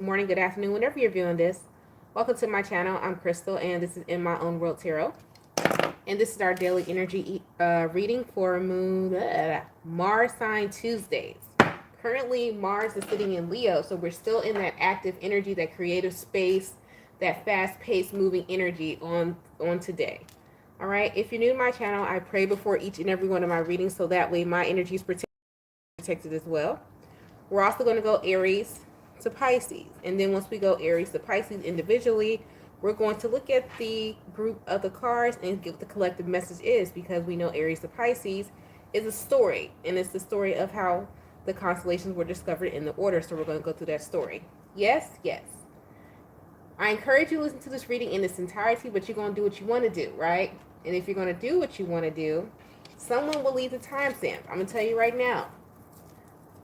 morning, good afternoon, whenever you're viewing this. Welcome to my channel. I'm Crystal, and this is In My Own World Tarot. And this is our daily energy reading for Mars sign Tuesdays. Currently, Mars is sitting in Leo, so we're still in that active energy, that creative space, that fast-paced moving energy on today. All right, if you're new to my channel, I pray before each and every one of my readings so that way my energy is protected as well. We're also going to go Aries to Pisces. And then once we go Aries to Pisces individually, we're going to look at the group of the cards and get what the collective message is, because we know Aries to Pisces is a story. And it's the story of how the constellations were discovered in the order. So we're going to go through that story. Yes, yes. I encourage you to listen to this reading in its entirety, but you're going to do what you want to do, right? And if you're going to do what you want to do, someone will leave the timestamp. I'm going to tell you right now.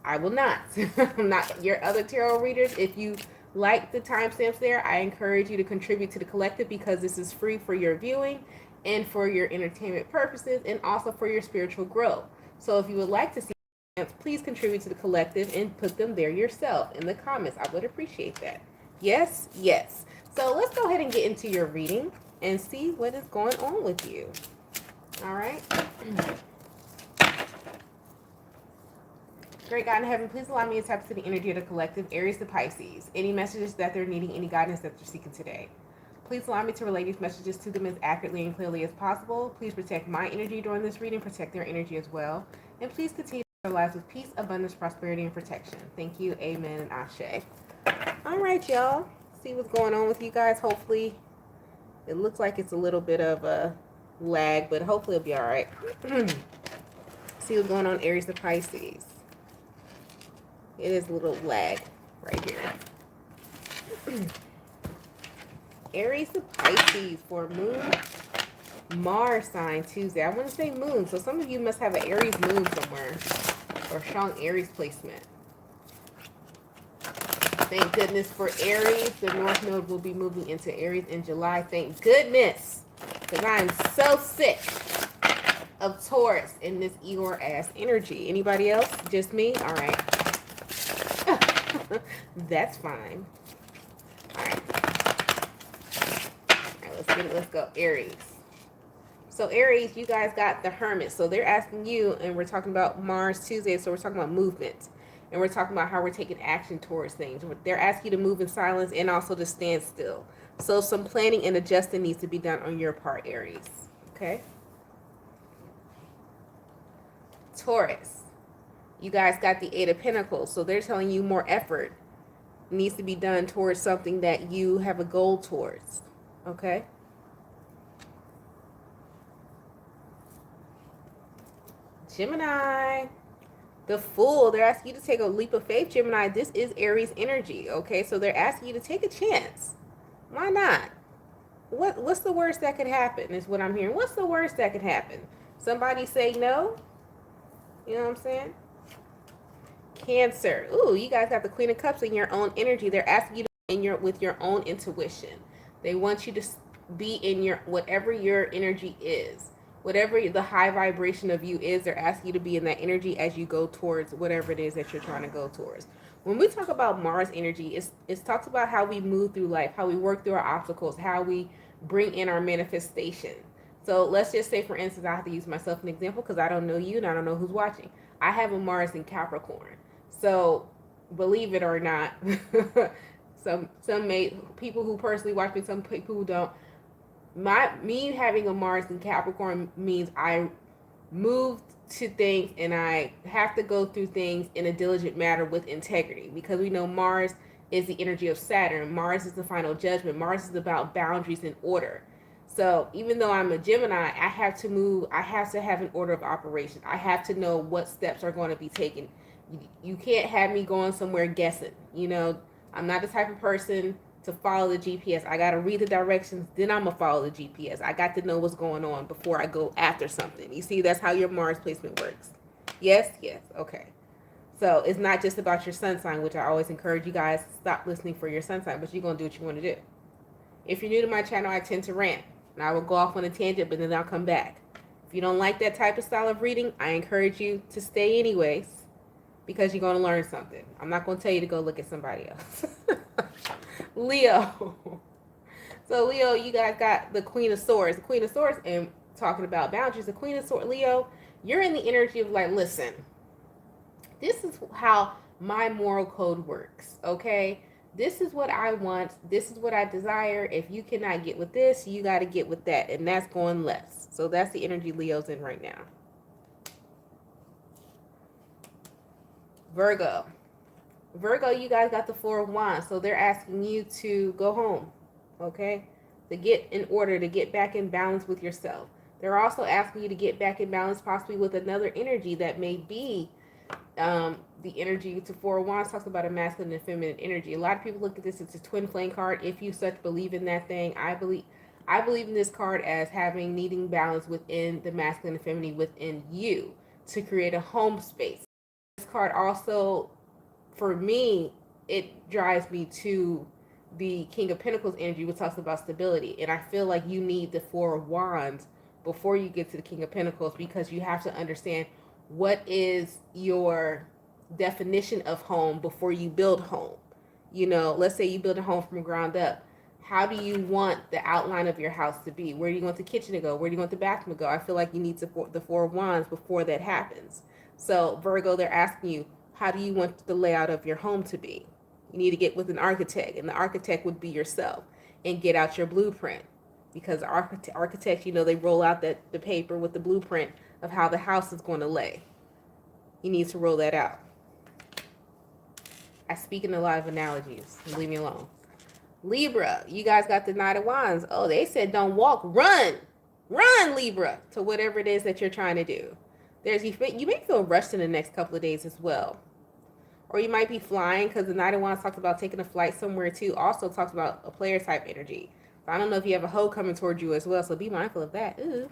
I will not. I'm not your other tarot readers. If you like the timestamps there, I encourage you to contribute to the collective, because this is free for your viewing and for your entertainment purposes, and also for your spiritual growth. So if you would like to see timestamps, please contribute to the collective and put them there yourself in the comments. I would appreciate that. Yes, yes. So let's go ahead and get into your reading and see what is going on with you. All right. Great God in heaven, please allow me to tap into the energy of the collective, Aries to Pisces. Any messages that they're needing, any guidance that they're seeking today. Please allow me to relay these messages to them as accurately and clearly as possible. Please protect my energy during this reading, protect their energy as well. And please continue their lives with peace, abundance, prosperity, and protection. Thank you, amen, and ashe. All right, y'all. See what's going on with you guys. Hopefully, it looks like it's a little bit of a lag, but hopefully it'll be all right. See what's going on, Aries to Pisces. It is a little lag right here. Aries to Pisces for Moon Mars sign Tuesday. I want to say moon, so some of you must have an Aries moon somewhere, or strong Aries placement. Thank goodness for Aries. The North Node will be moving into Aries in July. Thank goodness, because I'm so sick of Taurus in this Eeyore-ass energy. Anybody else? Just me? All right. That's fine. All right. All right, let's get it. Let's go. Aries. So Aries, you guys got the Hermit. So they're asking you, and we're talking about Mars Tuesday. So we're talking about movement, and we're talking about how we're taking action towards things. They're asking you to move in silence and also to stand still. So some planning and adjusting needs to be done on your part, Aries. Okay. Taurus. You guys got the Eight of Pentacles. So they're telling you more effort needs to be done towards something that you have a goal towards. Okay. Gemini. The Fool. They're asking you to take a leap of faith, Gemini. This is Aries energy. Okay. So they're asking you to take a chance. Why not? What's the worst that could happen is what I'm hearing. What's the worst that could happen? Somebody say no? You know what I'm saying? Cancer. Ooh, you guys got the Queen of Cups in your own energy. They're asking you to be with your own intuition. They want you to be in your whatever your energy is. Whatever the high vibration of you is, they're asking you to be in that energy as you go towards whatever it is that you're trying to go towards. When we talk about Mars energy, it talks about how we move through life, how we work through our obstacles, how we bring in our manifestation. So let's just say, for instance, I have to use myself as an example because I don't know you and I don't know who's watching. I have a Mars in Capricorn. So believe it or not, some people who personally watch me, some people who don't. Me having a Mars in Capricorn means I move to things and I have to go through things in a diligent manner with integrity, because we know Mars is the energy of Saturn. Mars is the final judgment. Mars is about boundaries and order. So even though I'm a Gemini, I have to move. I have to have an order of operation. I have to know what steps are going to be taken. You can't have me going somewhere guessing. You know, I'm not the type of person to follow the GPS. I got to read the directions, then I'm going to follow the GPS. I got to know what's going on before I go after something. You see, that's how your Mars placement works. Yes, yes, okay. So it's not just about your sun sign, which I always encourage you guys to stop listening for your sun sign, but you're going to do what you want to do. If you're new to my channel, I tend to rant, and I will go off on a tangent, but then I'll come back. If you don't like that type of style of reading, I encourage you to stay anyways, because you're going to learn something. I'm not going to tell you to go look at somebody else. Leo. So Leo, you guys got the Queen of Swords. The Queen of Swords, and talking about boundaries, the Queen of Swords, Leo, you're in the energy of like, listen, this is how my moral code works, okay? This is what I want. This is what I desire. If you cannot get with this, you got to get with that. And that's going less. So that's the energy Leo's in right now. Virgo. Virgo, you guys got the Four of Wands. So they're asking you to go home, okay? To get in order, to get back in balance with yourself. They're also asking you to get back in balance possibly with another energy that may be the energy to Four of Wands talks about a masculine and feminine energy. A lot of people look at this as a twin flame card. If you such believe in that thing, I believe in this card as needing balance within the masculine and feminine within you to create a home space. This card also, for me, it drives me to the King of Pentacles energy, which talks about stability. And I feel like you need the Four of Wands before you get to the King of Pentacles, because you have to understand what is your definition of home before you build home. You know, let's say you build a home from ground up. How do you want the outline of your house to be? Where do you want the kitchen to go? Where do you want the bathroom to go? I feel like you need the Four of Wands before that happens. So Virgo, they're asking you, how do you want the layout of your home to be? You need to get with an architect, and the architect would be yourself, and get out your blueprint. Because architects, you know, they roll out the paper with the blueprint of how the house is going to lay. You need to roll that out. I speak in a lot of analogies. Leave me alone. Libra, you guys got the Knight of Wands. Oh, they said don't walk, run. Run, Libra, to whatever it is that you're trying to do. You may feel rushed in the next couple of days as well. Or you might be flying, because the Knight of Wands talks about taking a flight somewhere too. Also talks about a player type energy. So I don't know if you have a hoe coming towards you as well, so be mindful of that. Ooh.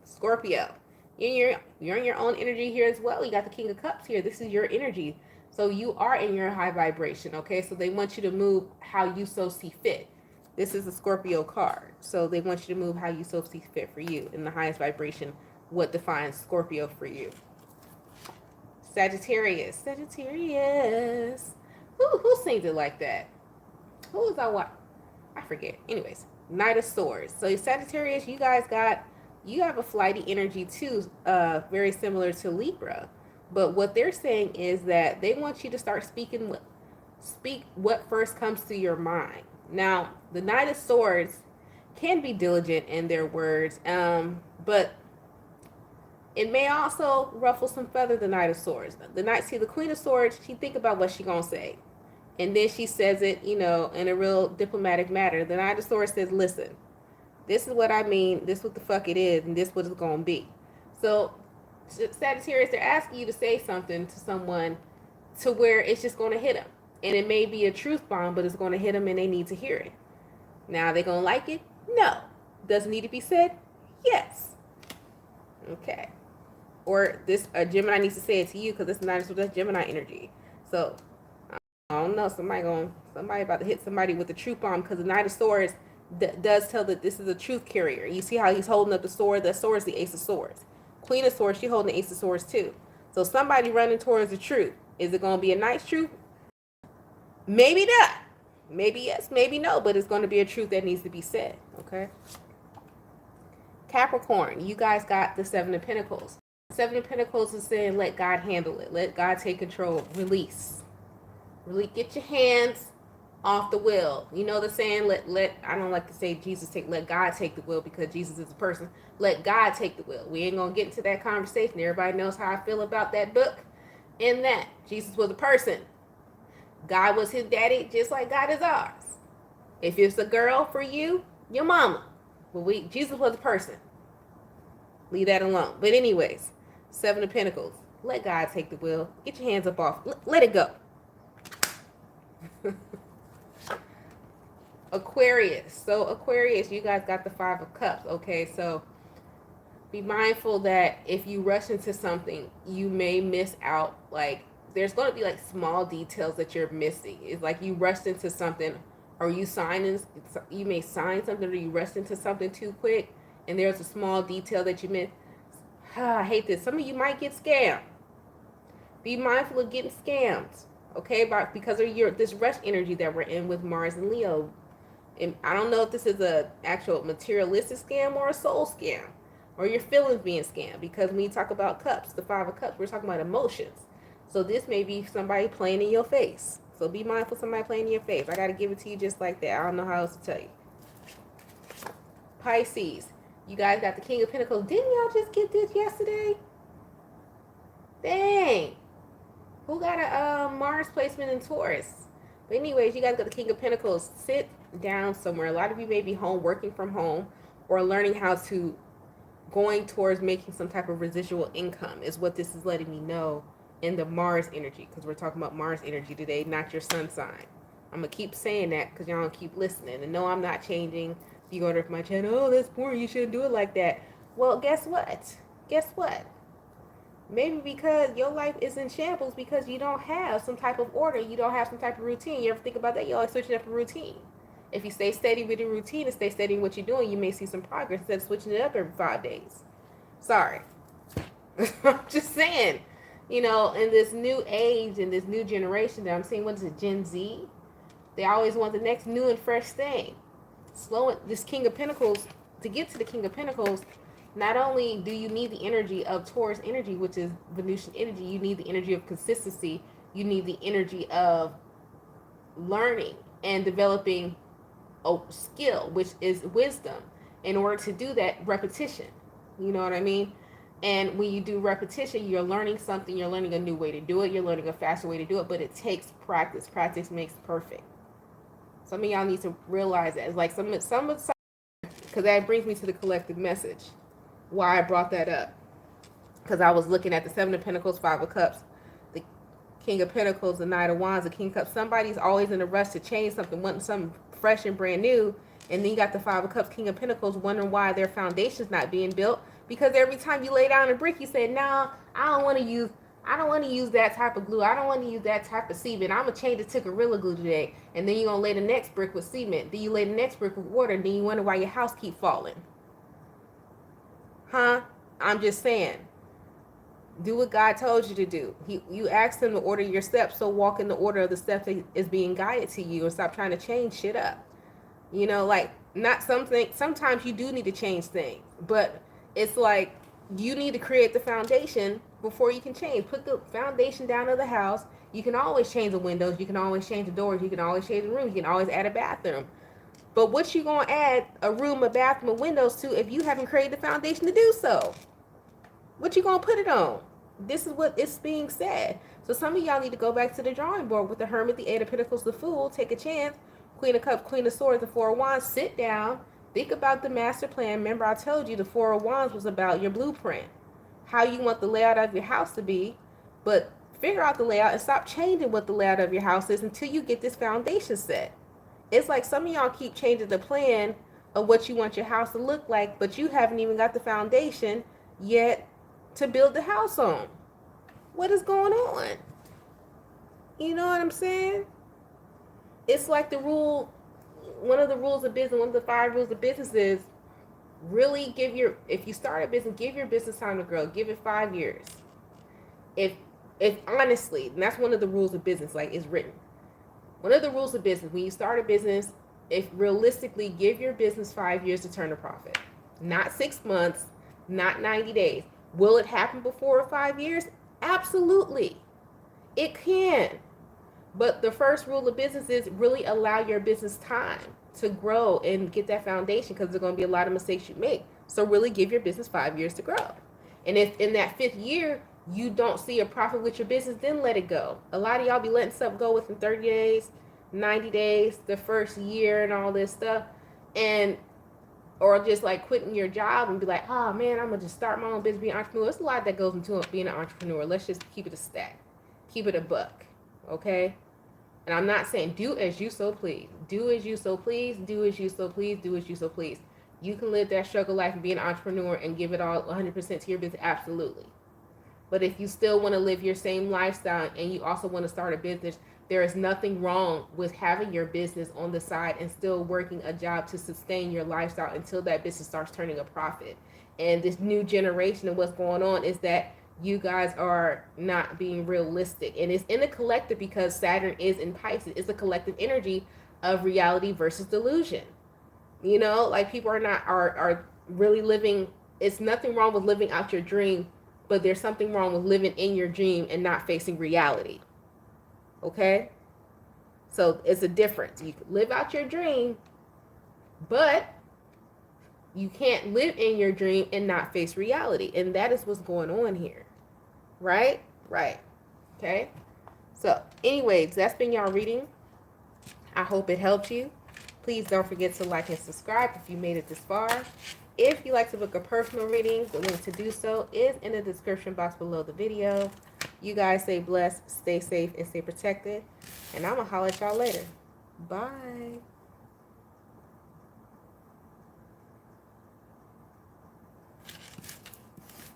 Scorpio, you're in your own energy here as well. You got the King of Cups here. This is your energy. So you are in your high vibration, okay? So they want you to move how you so see fit. This is a Scorpio card. So they want you to move how you so see fit for you in the highest vibration. What defines Scorpio for you? Sagittarius. Who sings it like that? Who was I forget. Anyways, Knight of Swords. So Sagittarius, you have a flighty energy too, very similar to Libra. But what they're saying is that they want you to start speak what first comes to your mind. Now, the Knight of Swords can be diligent in their words, but it may also ruffle some feathers. The Knight of Swords. The Queen of Swords, she think about what she gonna say, and then she says it, you know, in a real diplomatic manner. The Knight of Swords says, "Listen, this is what I mean. This is what the fuck it is, and this is what it's gonna be." So, Sagittarius, they're asking you to say something to someone to where it's just gonna hit them, and it may be a truth bomb, but it's gonna hit them, and they need to hear it. Now, they gonna like it? No. Does it need to be said? Yes. Okay. Or a Gemini needs to say it to you, because it's not that's Gemini energy. So I don't know. Somebody about to hit somebody with the truth bomb, because the Knight of Swords does tell that this is a truth carrier. You see how he's holding up the sword? That sword is the Ace of Swords. Queen of Swords, she holding the Ace of Swords too. So somebody running towards the truth. Is it going to be a nice truth? Maybe not. Maybe yes, maybe no, but it's going to be a truth that needs to be said. Okay. Capricorn, you guys got the Seven of Pentacles. Seven of Pentacles is saying let God handle it. Let God take control. Release. Really get your hands off the wheel. You know the saying, I don't like to say let God take the wheel, because Jesus is a person. Let God take the wheel. We ain't gonna get into that conversation. Everybody knows how I feel about that book. In that, Jesus was a person. God was his daddy, just like God is ours. If it's a girl for you, your mama. But Jesus was a person. Leave that alone. But anyways, Seven of Pentacles. Let God take the wheel. Get your hands up off. Let it go. Aquarius. So Aquarius, you guys got the Five of Cups. Okay, so be mindful that if you rush into something, you may miss out. Like, there's going to be like small details that you're missing. It's like you rushed into something, or you may sign something, or you rushed into something too quick, and there's a small detail that you missed. I hate this. Some of you might get scammed. Be mindful of getting scammed. Okay, because of this rush energy that we're in with Mars and Leo. And I don't know if this is a actual materialistic scam or a soul scam, or your feelings being scammed. Because when you talk about cups, the 5 of Cups, we're talking about emotions. So this may be somebody playing in your face. So be mindful of somebody playing in your face. I got to give it to you just like that. I don't know how else to tell you. Pisces, you guys got the King of Pentacles. Didn't y'all just get this yesterday? Dang. Who got a Mars placement in Taurus? But anyways, you guys got the King of Pentacles. Sit down somewhere. A lot of you may be home, working from home, or learning how to, going towards making some type of residual income is what this is letting me know in the Mars energy, because we're talking about Mars energy today, not your sun sign. I'm going to keep saying that because y'all don't keep listening. And no, I'm not changing the order of my channel. Oh, that's boring. You shouldn't do it like that. Well, guess what? Guess what? Maybe because your life is in shambles because you don't have some type of order. You don't have some type of routine. You ever think about that? You always switching up a routine. If you stay steady with your routine and stay steady in what you're doing, you may see some progress instead of switching it up every 5 days. Sorry. I'm just saying, in this new age and this new generation that I'm seeing, what is it, Gen Z? They always want the next new and fresh thing. Slowing this King of Pentacles, to get to the King of Pentacles, not only do you need the energy of Taurus energy, which is Venusian energy, you need the energy of consistency. You need the energy of learning and developing a skill, which is wisdom. In order to do that, repetition. You know what I mean? And when you do repetition, you're learning something. You're learning a new way to do it. You're learning a faster way to do it. But it takes practice. Practice makes perfect. Some of y'all need to realize that. It's like some because that brings me to the collective message. Why I brought that up, because I was looking at the 7 of Pentacles, 5 of Cups, the King of Pentacles, the Knight of Wands, the King of Cups. Somebody's always in a rush to change something, wanting something fresh and brand new, and then you got the 5 of Cups, King of Pentacles, wondering why their foundation's not being built. Because every time you lay down a brick, you say, "No, I don't want to use that type of glue. I don't want to use that type of cement. I'm gonna change it to Gorilla Glue today." And then you're gonna lay the next brick with cement. Then you lay the next brick with water. And then you wonder why your house keep falling. Huh? I'm just saying. Do what God told you to do. You asked him to order your steps, so walk in the order of the steps that is being guided to you, and stop trying to change shit up. Not something. Sometimes you do need to change things, but it's like you need to create the foundation before you can change. Put the foundation down of the house. You can always change the windows. You can always change the doors. You can always change the rooms. You can always add a bathroom. But what you gonna add a room, a bathroom, and windows to if you haven't created the foundation to do so? What you gonna put it on? This is what is being said. So some of y'all need to go back to the drawing board with the Hermit, the 8 of Pentacles, the Fool. Take a chance. Queen of Cups, Queen of Swords, the 4 of Wands. Sit down. Think about the master plan. Remember, I told you the 4 of Wands was about your blueprint, how you want the layout of your house to be. But figure out the layout and stop changing what the layout of your house is until you get this foundation set. It's like some of y'all keep changing the plan of what you want your house to look like, but you haven't even got the foundation yet to build the house on. What is going on? You know what I'm saying? It's like the rule, one of the rules of business, one of the 5 rules of business is really if you start a business, give your business time to grow. Give it 5 years. If honestly, and that's one of the rules of business, like it's written. One of the rules of business, when you start a business, if realistically, give your business 5 years to turn a profit. Not 6 months, not 90 days. Will it happen before 5 years? Absolutely. It can. But the first rule of business is really allow your business time to grow and get that foundation, because there's going to be a lot of mistakes you make. So really give your business 5 years to grow. And if in that 5th year, you don't see a profit with your business, then let it go. A lot of y'all be letting stuff go within 30 days, 90 days, the first year and all this stuff. Or just like quitting your job and be like, "Oh man, I'm going to just start my own business, be an entrepreneur." There's a lot that goes into being an entrepreneur. Let's just keep it a stack. Keep it a buck. Okay? And I'm not saying do as you so please. Do as you so please. Do as you so please. Do as you so please. You can live that struggle life and be an entrepreneur and give it all 100% to your business. Absolutely. But if you still want to live your same lifestyle and you also want to start a business, there is nothing wrong with having your business on the side and still working a job to sustain your lifestyle until that business starts turning a profit. And this new generation of what's going on is that you guys are not being realistic. And it's in the collective because Saturn is in Pisces. It's a collective energy of reality versus delusion. You know, like people are really living. It's nothing wrong with living out your dream, but there's something wrong with living in your dream and not facing reality. Okay? So it's a difference. You can live out your dream, but you can't live in your dream and not face reality. And that is what's going on here. Right? Right. Okay? So, anyways, that's been y'all reading. I hope it helped you. Please don't forget to like and subscribe if you made it this far. If you'd like to book a personal reading, the link to do so is in the description box below the video. You guys stay blessed, stay safe, and stay protected. And I'm going to holler at y'all later. Bye.